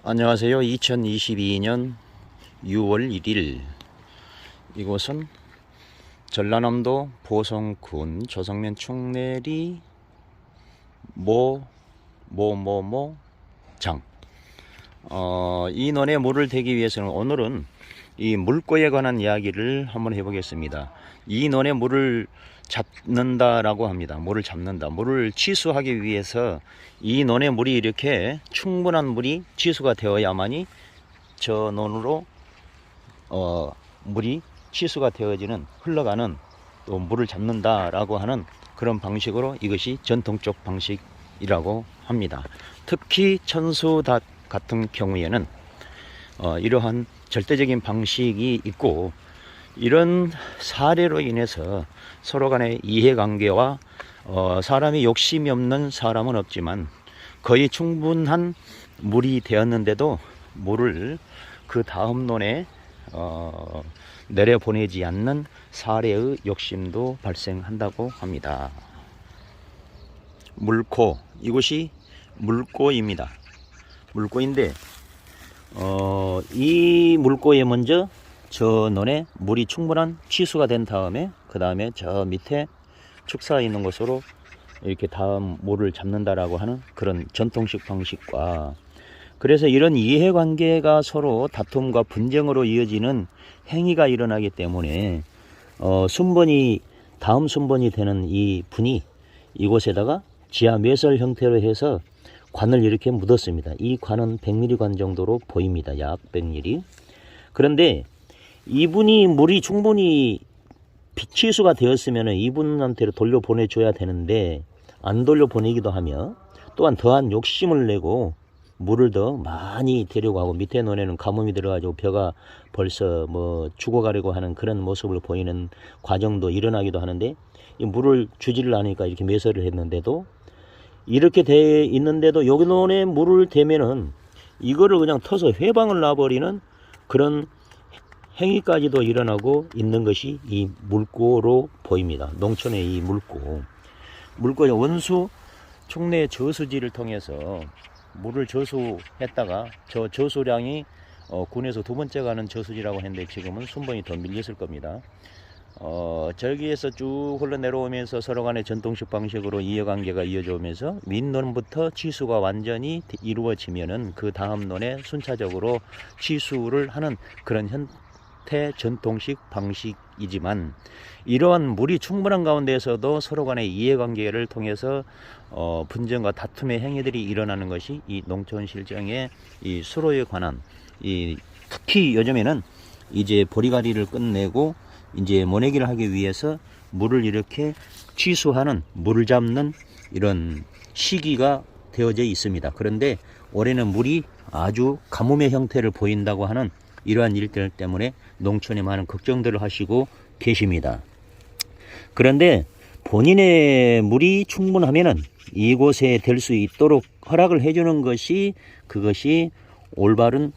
안녕하세요. 2022년 6월 1일 이곳은 전라남도 보성군 조성면 충내리 장. 이 논에 물을 대기 위해서는 오늘은 이 물고에 관한 이야기를 한번 해보겠습니다. 이 논에 물을 잡는다라고 합니다. 물을 잡는다. 물을 취수하기 위해서 이 논에 물이 이렇게 충분한 물이 취수가 되어야만이 저 논으로 물이 취수가 되어지는 흘러가는 또 물을 잡는다라고 하는 그런 방식으로 이것이 전통적 방식이라고 합니다. 특히 천수닷 같은 경우에는 이러한 절대적인 방식이 있고, 이런 사례로 인해서 서로 간의 이해관계와 사람이 욕심이 없는 사람은 없지만 거의 충분한 물이 되었는데도 물을 그 다음 논에 내려보내지 않는 사례의 욕심도 발생한다고 합니다. 물고, 이곳이 물고입니다. 물고인데 이 물고에 먼저 저 논에 물이 충분한 취수가 된 다음에 그 다음에 저 밑에 축사에 있는 곳으로 이렇게 다음 물을 잡는다라고 하는 그런 전통식 방식과, 그래서 이런 이해관계가 서로 다툼과 분쟁으로 이어지는 행위가 일어나기 때문에 순번이 다음 순번이 되는 이 분이 이곳에다가 지하 매설 형태로 해서 관을 이렇게 묻었습니다. 이 관은 100mm 관 정도로 보입니다. 약 100mm. 그런데 이분이 물이 충분히 취수가 되었으면 이분한테로 돌려보내줘야 되는데 안 돌려보내기도 하며, 또한 더한 욕심을 내고 물을 더 많이 데려가고 밑에 논에는 가뭄이 들어가지고 벼가 벌써 죽어가려고 하는 그런 모습을 보이는 과정도 일어나기도 하는데, 이 물을 주지를 않으니까 이렇게 매설을 했는데도, 이렇게 돼 있는데도 여기 논에 물을 대면은 이거를 그냥 터서 회방을 놔버리는 그런 행위까지도 일어나고 있는 것이 이 물고로 보입니다. 농촌의 이 물고의 원수 충내 저수지를 통해서 물을 저수했다가 저 저수량이 군에서 두 번째 가는 저수지라고 했는데 지금은 순번이 더 밀렸을 겁니다. 저기에서 쭉 흘러내려오면서 서로 간의 전통식 방식으로 이해관계가 이어져 오면서 윗논부터 취수가 완전히 이루어지면은 그 다음 논에 순차적으로 취수를 하는 그런 형태 전통식 방식이지만, 이러한 물이 충분한 가운데에서도 서로 간의 이해관계를 통해서 분쟁과 다툼의 행위들이 일어나는 것이 이 농촌 실정의 이 수로에 관한, 특히 요즘에는 이제 보리가리를 끝내고 이제 모내기를 하기 위해서 물을 이렇게 취수하는, 물을 잡는 이런 시기가 되어져 있습니다. 그런데 올해는 물이 아주 가뭄의 형태를 보인다고 하는 이러한 일들 때문에 농촌에 많은 걱정들을 하시고 계십니다. 그런데 본인의 물이 충분하면은 이곳에 될 수 있도록 허락을 해주는 것이, 그것이 올바른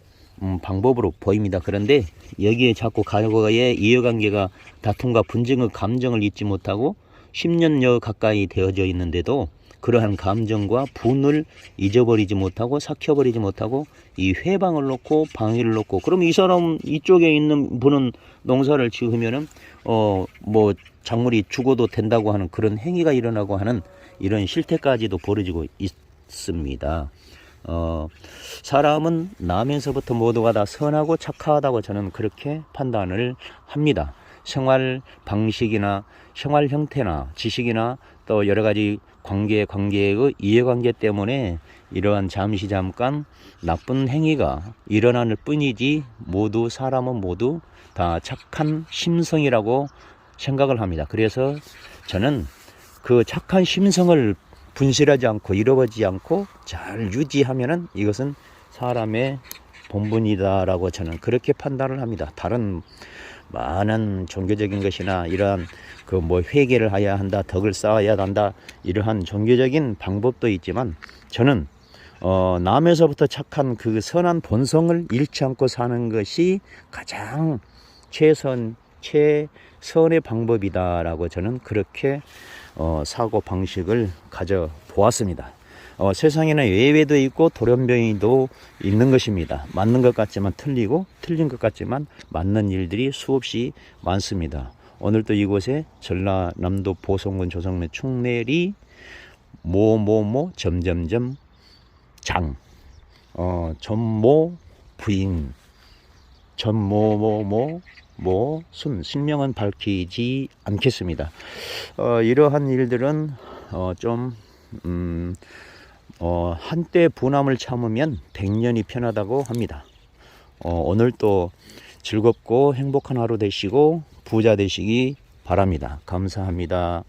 방법으로 보입니다. 그런데 여기에 자꾸 과거의 이해관계가 다툼과 분쟁의 감정을 잊지 못하고 10년여 가까이 되어져 있는데도 그러한 감정과 분을 잊어버리지 못하고 삭혀버리지 못하고 이 회방을 놓고 방위를 놓고, 그럼 이 사람 이쪽에 있는 분은 농사를 지으면은 작물이 죽어도 된다고 하는 그런 행위가 일어나고 하는 이런 실태까지도 벌어지고 있습니다. 사람은 나면서부터 모두가 다 선하고 착하다고 저는 그렇게 판단을 합니다. 생활 방식이나 생활 형태나 지식이나 또 여러 가지 관계의 이해관계 때문에 이러한 잠깐 나쁜 행위가 일어나는 뿐이지, 모두 사람은 모두 다 착한 심성이라고 생각을 합니다. 그래서 저는 그 착한 심성을 분실하지 않고 잃어버리지 않고 잘 유지하면은 이것은 사람의 본분이다라고 저는 그렇게 판단을 합니다. 다른 많은 종교적인 것이나 이러한 회개를 해야 한다, 덕을 쌓아야 한다, 이러한 종교적인 방법도 있지만, 저는 남에서부터 착한 그 선한 본성을 잃지 않고 사는 것이 가장 최선의 방법이다라고 저는 그렇게 사고 방식을 가져 보았습니다. 세상에는 예외도 있고 돌연변이도 있는 것입니다. 맞는 것 같지만 틀리고 틀린 것 같지만 맞는 일들이 수없이 많습니다. 오늘도 이곳에 전라남도 보성군 조성면 충내리 뭐뭐뭐 점점점 장 전모 부인 전모모모 순 실명은 밝히지 않겠습니다. 이러한 일들은 한때 분함을 참으면 100년이 편하다고 합니다. 오늘 또 즐겁고 행복한 하루 되시고 부자 되시기 바랍니다. 감사합니다.